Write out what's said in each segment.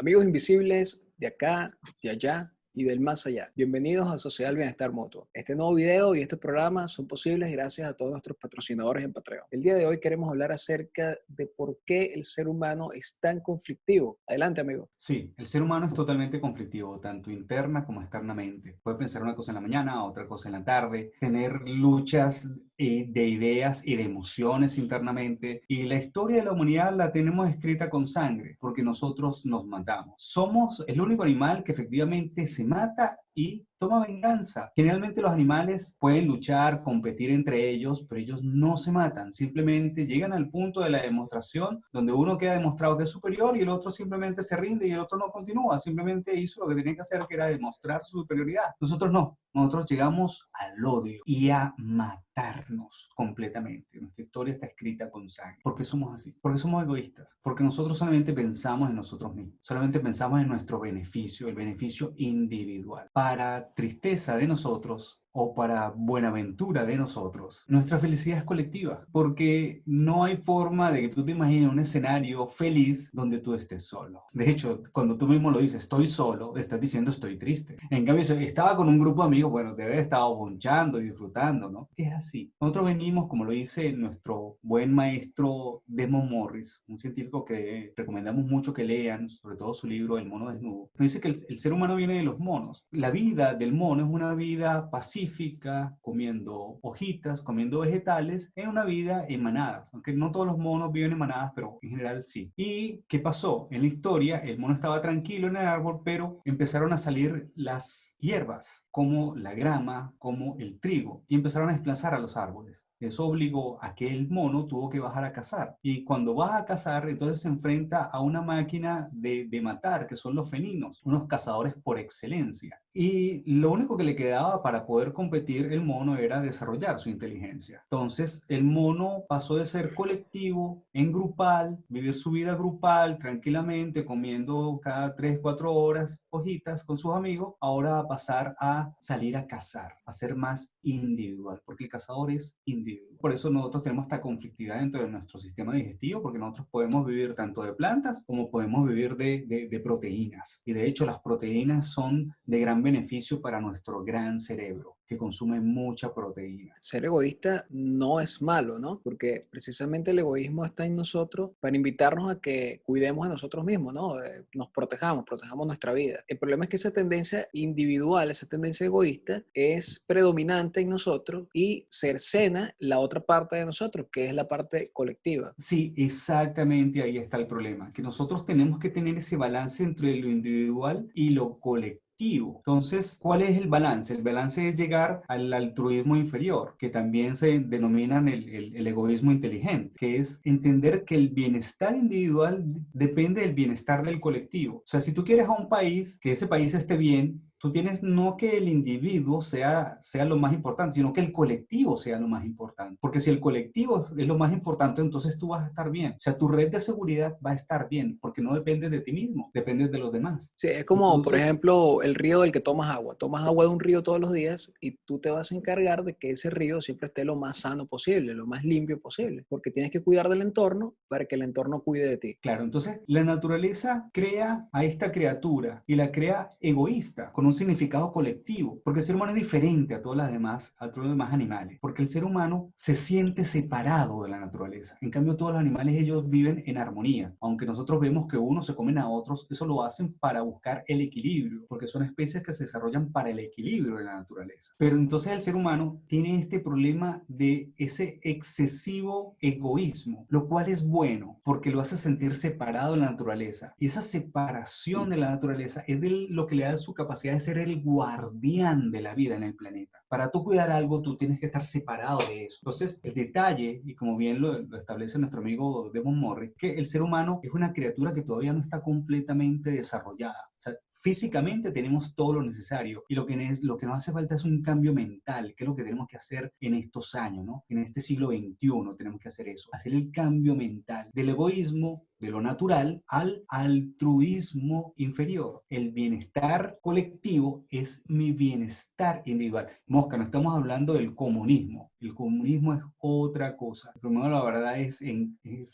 Amigos invisibles de acá, de allá y del más allá. Bienvenidos a Sociedad del Bienestar Mutuo. Este nuevo video y este programa son posibles gracias a todos nuestros patrocinadores en Patreon. El día de hoy queremos hablar acerca de por qué el ser humano es tan conflictivo. Adelante, amigo. Sí, el ser humano es totalmente conflictivo, tanto interna como externamente. Puede pensar una cosa en la mañana, otra cosa en la tarde, tener luchas de ideas y de emociones internamente. Y la historia de la humanidad la tenemos escrita con sangre, porque nosotros nos matamos. Somos el único animal que efectivamente se mata y toma venganza. Generalmente los animales pueden luchar, competir entre ellos, pero ellos no se matan. Simplemente llegan al punto de la demostración donde uno queda demostrado que es superior y el otro simplemente se rinde y el otro no continúa. Simplemente hizo lo que tenía que hacer, que era demostrar su superioridad. Nosotros no. Nosotros llegamos al odio y a matarnos completamente. Nuestra historia está escrita con sangre. ¿Por qué somos así? Porque somos egoístas. Porque nosotros solamente pensamos en nosotros mismos. Solamente pensamos en nuestro beneficio, el beneficio individual. Para tristeza de nosotros o para buenaventura de nosotros, nuestra felicidad es colectiva, porque no hay forma de que tú te imagines un escenario feliz donde tú estés solo. De hecho, cuando tú mismo lo dices, estoy solo, estás diciendo estoy triste. En cambio, si estaba con un grupo de amigos, bueno, debe haber estado bonchando y disfrutando, ¿no? Es así. Nosotros venimos, como lo dice nuestro buen maestro Desmond Morris, un científico que recomendamos mucho que lean, sobre todo su libro El mono desnudo. Nos dice que el ser humano viene de los monos. La vida del mono es una vida pacífica, comiendo hojitas, comiendo vegetales, es una vida en manadas, aunque no todos los monos viven en manadas, pero en general sí. ¿Y qué pasó? En la historia, el mono estaba tranquilo en el árbol, pero empezaron a salir las hierbas, como la grama, como el trigo, y empezaron a desplazar a los árboles. Eso obligó a que el mono tuvo que bajar a cazar. Y cuando vas a cazar, entonces se enfrenta a una máquina de matar, que son los felinos, unos cazadores por excelencia. Y lo único que le quedaba para poder competir el mono era desarrollar su inteligencia. Entonces, el mono pasó de ser colectivo en grupal, vivir su vida grupal tranquilamente, comiendo cada 3, 4 horas hojitas con sus amigos, ahora va a pasar a salir a cazar, a ser más individual, porque el cazador es individual. Por eso nosotros tenemos esta conflictividad dentro de nuestro sistema digestivo, porque nosotros podemos vivir tanto de plantas como podemos vivir de proteínas. Y de hecho las proteínas son de gran beneficio para nuestro gran cerebro, que consume mucha proteína. Ser egoísta no es malo, ¿no? Porque precisamente el egoísmo está en nosotros para invitarnos a que cuidemos de nosotros mismos, ¿no? Nos protejamos nuestra vida. El problema es que esa tendencia individual, esa tendencia egoísta es predominante en nosotros y cercena la otra parte de nosotros, que es la parte colectiva. Sí, exactamente ahí está el problema, que nosotros tenemos que tener ese balance entre lo individual y lo colectivo. Entonces, ¿cuál es el balance? El balance es llegar al altruismo inferior, que también se denominan el egoísmo inteligente, que es entender que el bienestar individual depende del bienestar del colectivo. O sea, si tú quieres a un país, que ese país esté bien, tú tienes no que el individuo sea lo más importante, sino que el colectivo sea lo más importante. Porque si el colectivo es lo más importante, entonces tú vas a estar bien. O sea, tu red de seguridad va a estar bien, porque no dependes de ti mismo, dependes de los demás. Sí, es como, por Entonces, ejemplo, el río del que tomas agua. Tomas agua de un río todos los días y tú te vas a encargar de que ese río siempre esté lo más sano posible, lo más limpio posible, porque tienes que cuidar del entorno para que el entorno cuide de ti. claro, entonces la naturaleza crea a esta criatura y la crea egoísta, con un significado colectivo, porque el ser humano es diferente a todos los demás animales, porque el ser humano se siente separado de la naturaleza. En cambio, todos los animales ellos viven en armonía, aunque nosotros vemos que unos se comen a otros, eso lo hacen para buscar el equilibrio, porque son especies que se desarrollan para el equilibrio de la naturaleza. Pero entonces el ser humano tiene este problema de ese excesivo egoísmo, lo cual es bueno, porque lo hace sentir separado de la naturaleza. Y esa separación de la naturaleza es lo que le da su capacidad de ser el guardián de la vida en el planeta. Para tú cuidar algo, tú tienes que estar separado de eso. Entonces, el detalle, y como bien lo establece nuestro amigo Desmond Morris, que el ser humano es una criatura que todavía no está completamente desarrollada. O sea, físicamente tenemos todo lo necesario y lo que nos hace falta es un cambio mental, que es lo que tenemos que hacer en estos años, ¿no? En este siglo XXI tenemos que hacer eso, hacer el cambio mental del egoísmo de lo natural al altruismo inferior. El bienestar colectivo es mi bienestar individual. Mosca, no estamos hablando del comunismo. El comunismo es otra cosa. Primero, la verdad es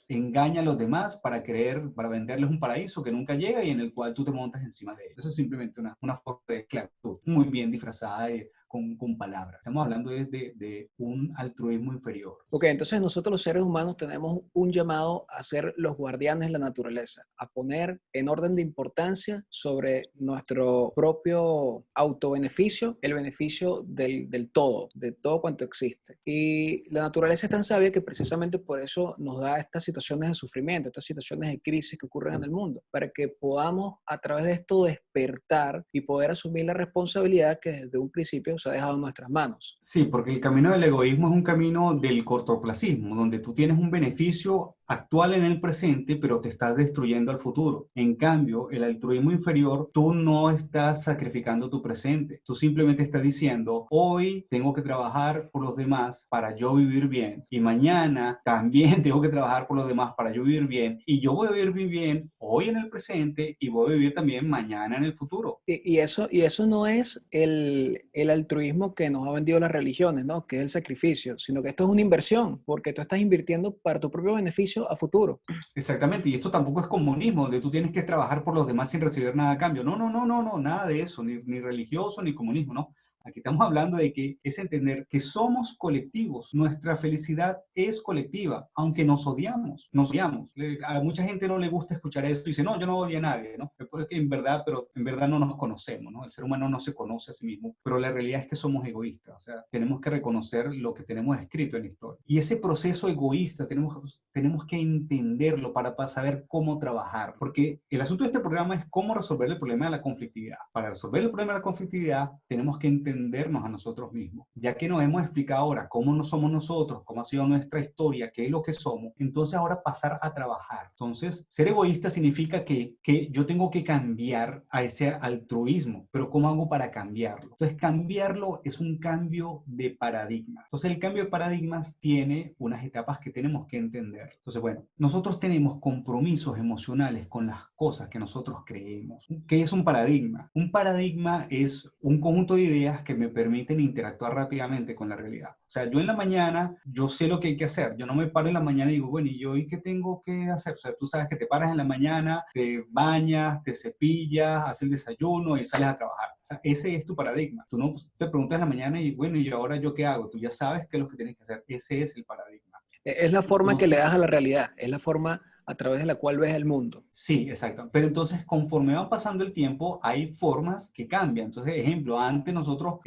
engaña a los demás para venderles un paraíso que nunca llega y en el cual tú te montas encima de él. Eso es simplemente una forma de esclavitud, muy bien disfrazada con palabras. Estamos hablando de un altruismo inferior. Ok, entonces nosotros los seres humanos tenemos un llamado a ser los guardianes de la naturaleza, a poner en orden de importancia sobre nuestro propio autobeneficio, el beneficio del todo, de todo cuanto existe. Y la naturaleza es tan sabia que precisamente por eso nos da estas situaciones de sufrimiento, estas situaciones de crisis que ocurren en el mundo, para que podamos a través de esto despertar y poder asumir la responsabilidad que desde un principio se ha dejado en nuestras manos. Sí, porque el camino del egoísmo es un camino del cortoplacismo, donde tú tienes un beneficio actual en el presente, pero te estás destruyendo al futuro. En cambio, el altruismo inferior, tú no estás sacrificando tu presente. Tú simplemente estás diciendo, hoy tengo que trabajar por los demás para yo vivir bien. Y mañana también tengo que trabajar por los demás para yo vivir bien. Y yo voy a vivir bien hoy en el presente y voy a vivir también mañana en el futuro. Y eso no es el altruismo que nos ha vendido las religiones, ¿no? Que es el sacrificio, sino que esto es una inversión, porque tú estás invirtiendo para tu propio beneficio a futuro. Exactamente, y esto tampoco es comunismo, donde tú tienes que trabajar por los demás sin recibir nada a cambio. No, no, no, no, no, nada de eso, ni religioso ni comunismo, no. Aquí estamos hablando de que es entender que somos colectivos, nuestra felicidad es colectiva, aunque nos odiamos, nos odiamos. A mucha gente no le gusta escuchar esto y dice, no, yo no odio a nadie, ¿no? Es que pero en verdad no nos conocemos, ¿no? El ser humano no se conoce a sí mismo, pero la realidad es que somos egoístas, o sea, tenemos que reconocer lo que tenemos escrito en la historia. Y ese proceso egoísta tenemos que entenderlo para saber cómo trabajar, porque el asunto de este programa es cómo resolver el problema de la conflictividad. Para resolver el problema de la conflictividad, tenemos que entendernos a nosotros mismos. Ya que nos hemos explicado ahora cómo no somos nosotros, cómo ha sido nuestra historia, qué es lo que somos, entonces ahora pasar a trabajar. Entonces, ser egoísta significa que yo tengo que cambiar a ese altruismo, pero ¿cómo hago para cambiarlo? Entonces, cambiarlo es un cambio de paradigma. Entonces, el cambio de paradigmas tiene unas etapas que tenemos que entender. Entonces, bueno, nosotros tenemos compromisos emocionales con las cosas que nosotros creemos. ¿Qué es un paradigma? Un paradigma es un conjunto de ideas que me permiten interactuar rápidamente con la realidad. O sea, yo en la mañana, yo sé lo que hay que hacer. Yo no me paro en la mañana y digo, bueno, ¿y yo hoy qué tengo que hacer? O sea, tú sabes que te paras en la mañana, te bañas, te cepillas, haces el desayuno y sales a trabajar. O sea, ese es tu paradigma. Tú no te preguntas en la mañana y bueno, ¿y ahora yo qué hago? Tú ya sabes qué es lo que tienes que hacer. Ese es el paradigma. Es la forma que le Entonces, das a la realidad, es la forma a través de la cual ves el mundo. sí, exacto. Pero entonces, conforme va pasando el tiempo, hay formas que cambian. Entonces, ejemplo, antes nosotros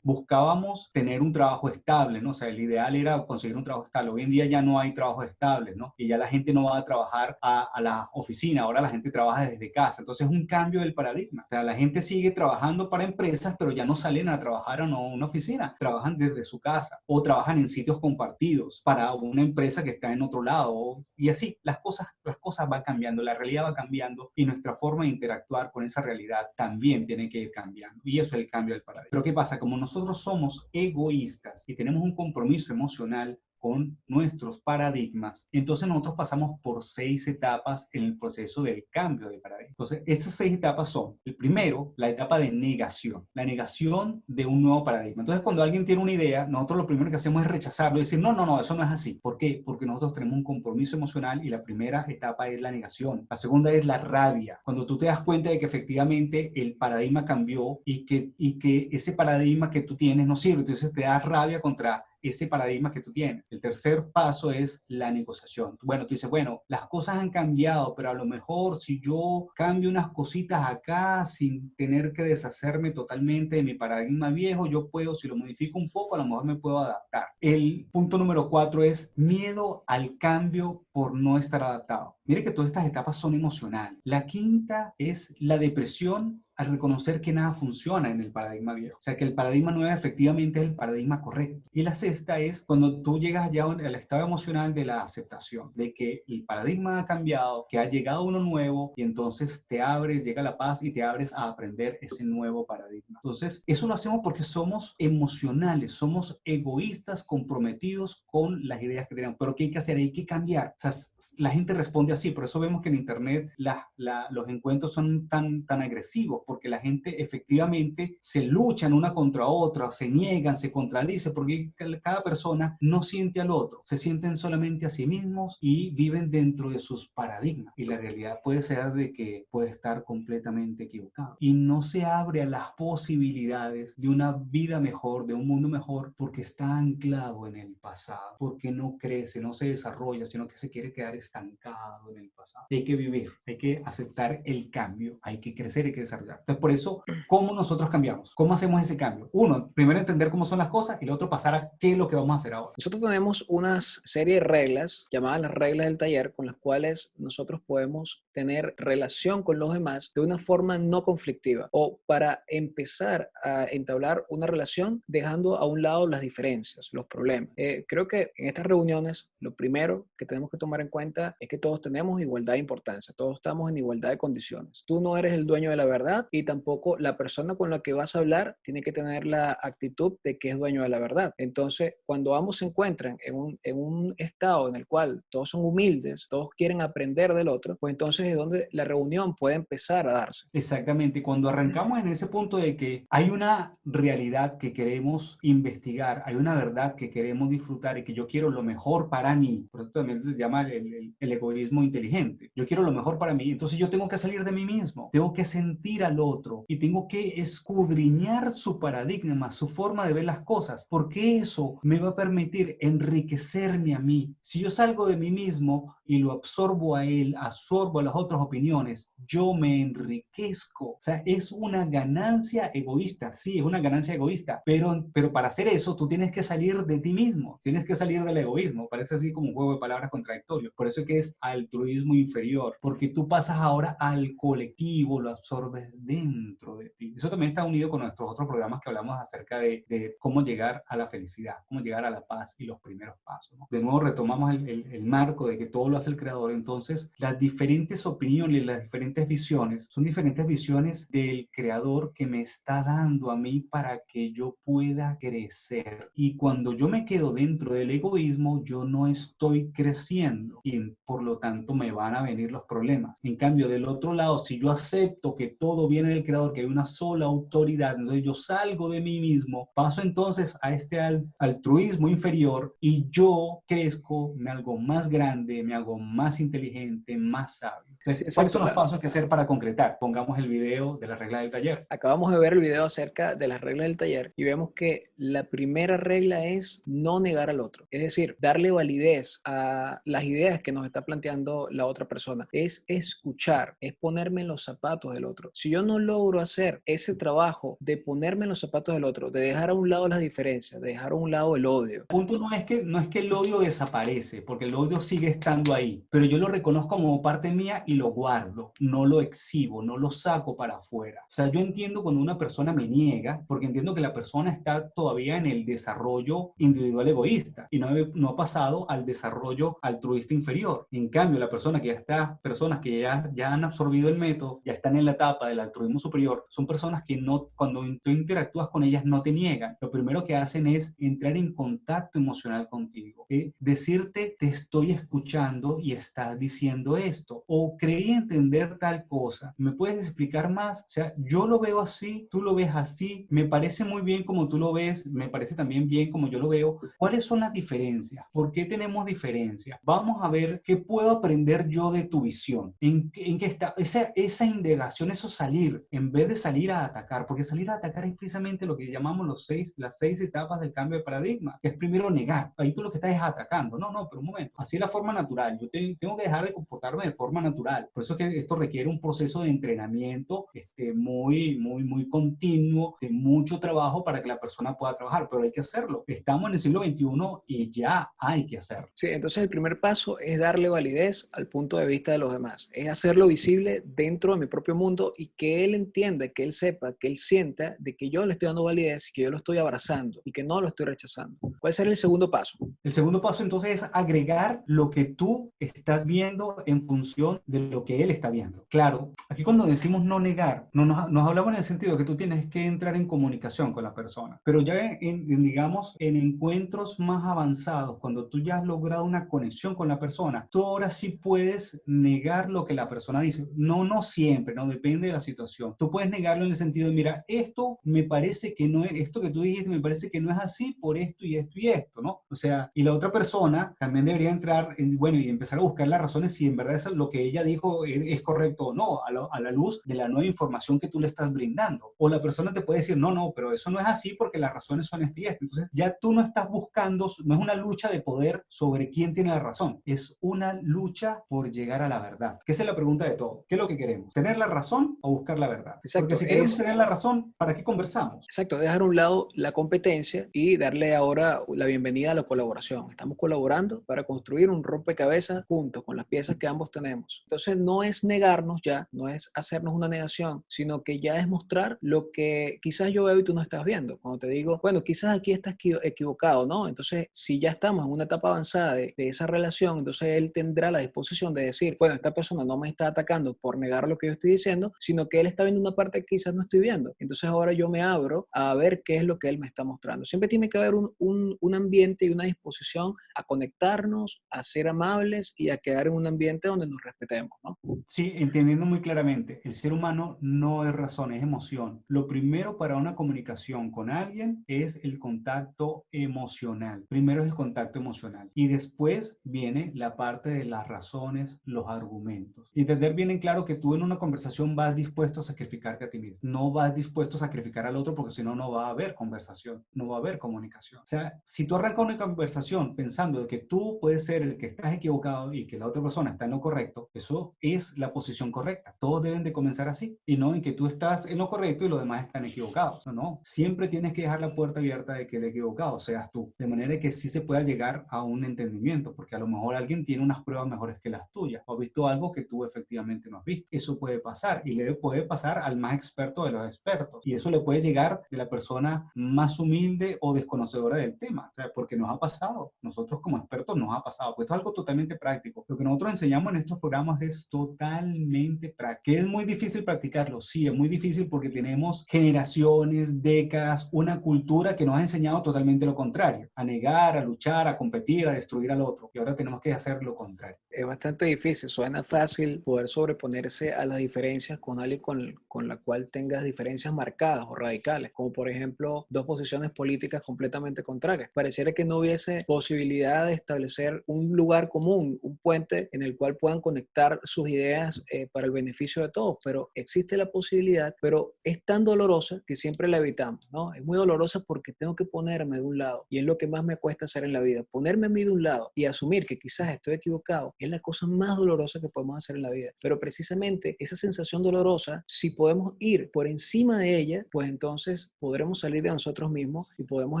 buscábamos tener un trabajo estable, ¿no? O sea, el ideal era conseguir un trabajo estable. Hoy en día ya no hay trabajos estables, ¿no? Y ya la gente no va a trabajar a la oficina, ahora la gente trabaja desde casa. Entonces, es un cambio del paradigma. O sea, la gente sigue trabajando para empresas, pero ya no salen a trabajar a una oficina, trabajan desde su casa o trabajan en sitios compartidos para una empresa que está en otro lado. Y así, las cosas van cambiando, la realidad va cambiando y nuestra forma de interactuar con esa realidad también tiene que ir cambiando. Y eso es el cambio del paradigma. Pero ¿qué pasa? Como nosotros somos egoístas y tenemos un compromiso emocional con nuestros paradigmas, entonces nosotros pasamos por 6 etapas en el proceso del cambio de paradigma. Entonces, estas 6 etapas son, el primero, la etapa de negación, la negación de un nuevo paradigma. Entonces, cuando alguien tiene una idea, nosotros lo primero que hacemos es rechazarlo y decir, no, no, no, eso no es así. ¿Por qué? Porque nosotros tenemos un compromiso emocional y la primera etapa es la negación. La segunda es la rabia. Cuando tú te das cuenta de que efectivamente el paradigma cambió y que ese paradigma que tú tienes no sirve, entonces te das rabia contra ese paradigma que tú tienes. El tercer paso es la negociación. Bueno, tú dices, bueno, las cosas han cambiado, pero a lo mejor si yo cambio unas cositas acá sin tener que deshacerme totalmente de mi paradigma viejo, yo puedo, si lo modifico un poco, a lo mejor me puedo adaptar. El punto número 4 es miedo al cambio por no estar adaptado. Mire que todas estas etapas son emocionales. La quinta es la depresión al reconocer que nada funciona en el paradigma viejo. O sea, que el paradigma nuevo efectivamente es el paradigma correcto. Y la sexta es cuando tú llegas ya al estado emocional de la aceptación, de que el paradigma ha cambiado, que ha llegado uno nuevo y entonces te abres, llega la paz y te abres a aprender ese nuevo paradigma. Entonces, eso lo hacemos porque somos emocionales, somos egoístas comprometidos con las ideas que tenemos. Pero ¿qué hay que hacer? Hay que cambiar. O sea, la gente responde así. Por eso vemos que en Internet los encuentros son tan agresivos, porque la gente efectivamente se luchan una contra otra, se niegan, se contradicen, porque cada persona no siente al otro, se sienten solamente a sí mismos y viven dentro de sus paradigmas. Y la realidad puede ser de que puede estar completamente equivocado. Y no se abre a las posibilidades de una vida mejor, de un mundo mejor, porque está anclado en el pasado, porque no crece, no se desarrolla, sino que se quiere quedar estancado en el pasado. Hay que vivir, hay que aceptar el cambio, hay que crecer, hay que desarrollar. Entonces, por eso, ¿cómo nosotros cambiamos? ¿Cómo hacemos ese cambio? Uno, primero entender cómo son las cosas y el otro pasar a qué es lo que vamos a hacer ahora. Nosotros tenemos una serie de reglas llamadas las reglas del taller con las cuales nosotros podemos tener relación con los demás de una forma no conflictiva o para empezar a entablar una relación dejando a un lado las diferencias, los problemas. Creo que en estas reuniones lo primero que tenemos que tomar en cuenta es que todos tenemos igualdad de importancia, todos estamos en igualdad de condiciones. Tú no eres el dueño de la verdad y tampoco la persona con la que vas a hablar tiene que tener la actitud de que es dueño de la verdad. Entonces, cuando ambos se encuentran en un estado en el cual todos son humildes, todos quieren aprender del otro, pues entonces es donde la reunión puede empezar a darse. Exactamente, cuando arrancamos en ese punto de que hay una realidad que queremos investigar, hay una verdad que queremos disfrutar y que yo quiero lo mejor para mí, por eso también se llama el egoísmo inteligente, yo quiero lo mejor para mí, entonces yo tengo que salir de mí mismo, tengo que sentir al otro y tengo que escudriñar su paradigma, su forma de ver las cosas, porque eso me va a permitir enriquecerme a mí. Si yo salgo de mí mismo y lo absorbo a él, absorbo a las otras opiniones, yo me enriquezco. O sea, es una ganancia egoísta. Sí, es una ganancia egoísta, pero para hacer eso tú tienes que salir de ti mismo, tienes que salir del egoísmo. Parece así como un juego de palabras contradictorio. Por eso es que es altruismo inferior, porque tú pasas ahora al colectivo, lo absorbes dentro de ti. Eso también está unido con nuestros otros programas que hablamos acerca de cómo llegar a la felicidad, cómo llegar a la paz y los primeros pasos, ¿no? De nuevo retomamos el marco de que todo lo hace el creador. Entonces, las diferentes opiniones, las diferentes visiones, son diferentes visiones del creador que me está dando a mí para que yo pueda crecer. Y cuando yo me quedo dentro del egoísmo, yo no estoy creciendo y por lo tanto me van a venir los problemas. En cambio, del otro lado, si yo acepto que todo viene del creador, que hay una sola autoridad, entonces yo salgo de mí mismo, paso entonces a este altruismo inferior y yo crezco, me hago más grande, me hago más inteligente, más sabio. Entonces, Sí, ¿cuáles exacto. son los pasos que hacer para concretar? Pongamos el video de la regla del taller. Acabamos de ver el video acerca de las reglas del taller y vemos que la primera regla es no negar al otro. Es decir, darle validez a las ideas que nos está planteando la otra persona. Es escuchar, es ponerme en los zapatos del otro. Si yo no logro hacer ese trabajo de ponerme en los zapatos del otro, de dejar a un lado las diferencias, de dejar a un lado el odio. El punto no es que el odio desaparece, porque el odio sigue estando ahí, pero yo lo reconozco como parte mía y lo guardo, no lo exhibo, no lo saco para afuera. O sea, yo entiendo cuando una persona me niega, porque entiendo que la persona está todavía en el desarrollo individual egoísta y no ha pasado al desarrollo altruista inferior. En cambio, la persona que ya está, personas que ya han absorbido el método, ya están en la etapa del altruismo superior, son personas que no, cuando tú interactúas con ellas no te niegan. Lo primero que hacen es entrar en contacto emocional contigo, decirte te estoy escuchando y estás diciendo esto, o creí entender tal cosa, ¿me puedes explicar más? O sea, yo lo veo así, tú lo ves así, me parece muy bien como tú lo ves, me parece también bien como yo lo veo. ¿Cuáles son las diferencias? ¿Por qué tenemos diferencias? Vamos a ver qué puedo aprender yo de tu visión, en qué está esa indagación, eso salir, en vez de salir a atacar, porque salir a atacar es precisamente lo que llamamos las seis etapas del cambio de paradigma, que es primero negar. Ahí tú lo que estás es atacando. No, pero un momento. Así es la forma natural. Yo tengo que dejar de comportarme de forma natural. Por eso es que esto requiere un proceso de entrenamiento muy continuo, de mucho trabajo para que la persona pueda trabajar, pero hay que hacerlo. Estamos en el siglo XXI y ya hay que hacerlo. Sí, entonces el primer paso es darle validez al punto de vista de los demás. Es hacerlo visible dentro de mi propio mundo y que él entienda, que él sepa, que él sienta de que yo le estoy dando validez, que yo lo estoy abrazando y que no lo estoy rechazando. ¿Cuál será el segundo paso? El segundo paso entonces es agregar lo que tú estás viendo en función de lo que él está viendo. Claro, aquí cuando decimos no negar, nos hablamos en el sentido de que tú tienes que entrar en comunicación con la persona, pero ya digamos en encuentros más avanzados, cuando tú ya has logrado una conexión con la persona, tú ahora sí puedes negar lo que la persona dice. No, no siempre, no depende de la situación. Tú puedes negarlo en el sentido de, mira, esto me parece que no es, esto que tú dijiste me parece que no es así por esto y esto y esto, ¿no? O sea, y la otra persona también debería entrar en, bueno, y empezar a buscar las razones si en verdad es lo que ella dijo es correcto o no, a la luz de la nueva información que tú le estás brindando. O la persona te puede decir, no, no, pero eso no es así porque las razones son estas y estas. Entonces, ya tú no estás buscando, no es una lucha de poder sobre quién tiene la razón, es una lucha por llegar a la verdad. Que esa es la pregunta de todo. ¿Qué es lo que queremos? ¿Tener la razón o buscar la verdad? Porque Exacto, si queremos tener la razón, ¿para qué conversamos? exacto, dejar a un lado la competencia y darle ahora la bienvenida a la colaboración. Estamos colaborando para construir un rompecabezas juntos con las piezas que ambos tenemos. Entonces no es negarnos ya, no es hacernos una negación, sino que ya es mostrar lo que quizás yo veo y tú no estás viendo. Cuando te digo, bueno, quizás aquí estás equivocado, ¿no? Entonces, si ya estamos en una etapa avanzada de esa relación, entonces él tendrá la disposición de decir, bueno, esta persona no me está atacando por negar lo que yo estoy diciendo, sino que él está viendo una parte que quizás no estoy viendo. Entonces ahora yo me abro a ver qué es lo que él me está mostrando. Siempre tiene que haber un ambiente y una disposición a conectarnos, a ser amables y a quedar en un ambiente donde nos respetemos, ¿no? Sí, entendiendo muy claramente, el ser humano no es razón, es emoción. Lo primero para una comunicación con alguien es el contacto emocional. Primero es el contacto emocional y después viene la parte de las razones, los argumentos. Y entender bien en claro que tú en una conversación vas dispuesto a sacrificarte a ti mismo. No vas dispuesto a sacrificar al otro porque si no, no va a haber conversación, no va a haber comunicación. O sea, si tú arrancas una conversación pensando de que tú puedes ser el que estás equivocado y que la otra persona está en lo correcto, eso es la posición correcta. Todos deben de comenzar así y no en que tú estás en lo correcto y los demás están equivocados. No, no. Siempre tienes que dejar la puerta abierta de que el equivocado seas tú, de manera que sí se pueda llegar a un entendimiento, porque a lo mejor alguien tiene unas pruebas mejores que las tuyas o ha visto algo que tú efectivamente no has visto. Eso puede pasar y le puede pasar al más experto de los expertos y eso le puede llegar de la persona más humilde o desconocedora del tema, o sea, porque nos ha pasado, nosotros como expertos nos ha pasado, pues esto es algo totalmente práctico. Lo que nosotros enseñamos en estos programas es totalmente práctico. ¿Que es muy difícil practicarlo? Sí, es muy difícil porque tenemos generaciones, décadas, una cultura que nos ha enseñado totalmente lo contrario, a negar, a luchar, a competir, a destruir al otro. Y ahora tenemos que hacer lo contrario. Es bastante difícil, suena fácil poder sobreponerse a las diferencias con alguien con la cual tengas diferencias marcadas o radicales, como por ejemplo dos posiciones políticas completamente contrarias. Pareciera que no hubiese posibilidad de establecer un lugar común, un puente en el cual puedan conectar sus ideas para el beneficio de todos, pero existe la posibilidad, pero es tan dolorosa que siempre la evitamos, ¿no? Es muy dolorosa porque tengo que ponerme de un lado y es lo que más me cuesta hacer en la vida, ponerme a mí de un lado y asumir que quizás estoy equivocado es la cosa más dolorosa que podemos hacer en la vida. Pero precisamente esa sensación dolorosa, si podemos ir por encima de ella, pues entonces podremos salir de nosotros mismos y podemos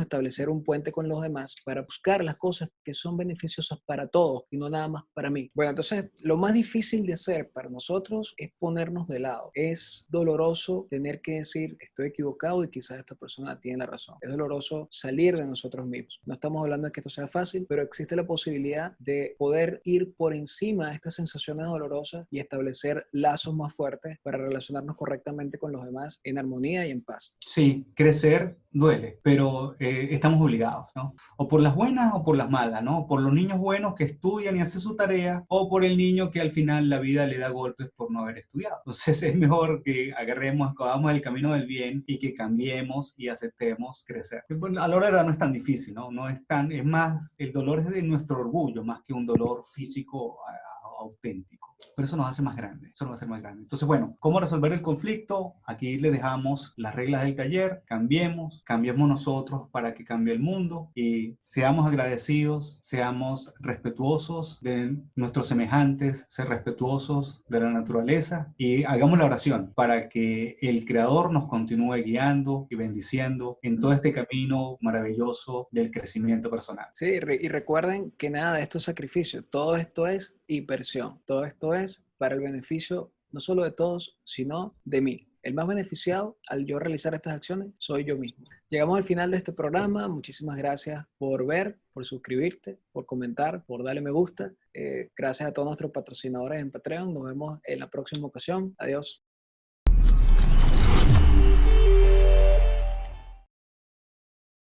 establecer un puente con los demás para buscar las cosas que son beneficiosas para todos y no nada más para mí. Bueno, entonces lo más difícil de hacer para nosotros es ponernos de lado. Es doloroso tener que decir estoy equivocado y quizás esta persona tiene la razón. Es doloroso salir de nosotros mismos. No estamos hablando de que esto sea fácil, pero existe la posibilidad de poder ir por encima de estas sensaciones dolorosas y establecer lazos más fuertes para relacionarnos correctamente con los demás en armonía y en paz. Sí, crecer duele, pero estamos obligados, ¿no? O por las buenas o por las malas, ¿no? Por los niños buenos que estudian y hacen su tarea, o por el niño que al final la vida le da golpes por no haber estudiado. Entonces es mejor que agarremos, cojamos el camino del bien y que cambiemos y aceptemos crecer. Bueno, a la hora de verdad no es tan difícil, ¿no? No es tan, es más, el dolor es de nuestro orgullo, más que un dolor físico auténtico. Pero eso nos hace más grande, eso nos va a hacer más grande. Entonces, bueno, ¿cómo resolver el conflicto? Aquí le dejamos las reglas del taller, cambiemos nosotros para que cambie el mundo y seamos agradecidos, seamos respetuosos de nuestros semejantes, ser respetuosos de la naturaleza y hagamos la oración para que el Creador nos continúe guiando y bendiciendo en todo este camino maravilloso del crecimiento personal. Sí, y recuerden que nada de esto es sacrificio, todo esto es inversión, todo esto es para el beneficio no solo de todos, sino de mí. El más beneficiado al yo realizar estas acciones soy yo mismo. Llegamos al final de este programa. Muchísimas gracias por ver, por suscribirte, por comentar, por darle me gusta. Gracias a todos nuestros patrocinadores en Patreon. Nos vemos en la próxima ocasión. Adiós.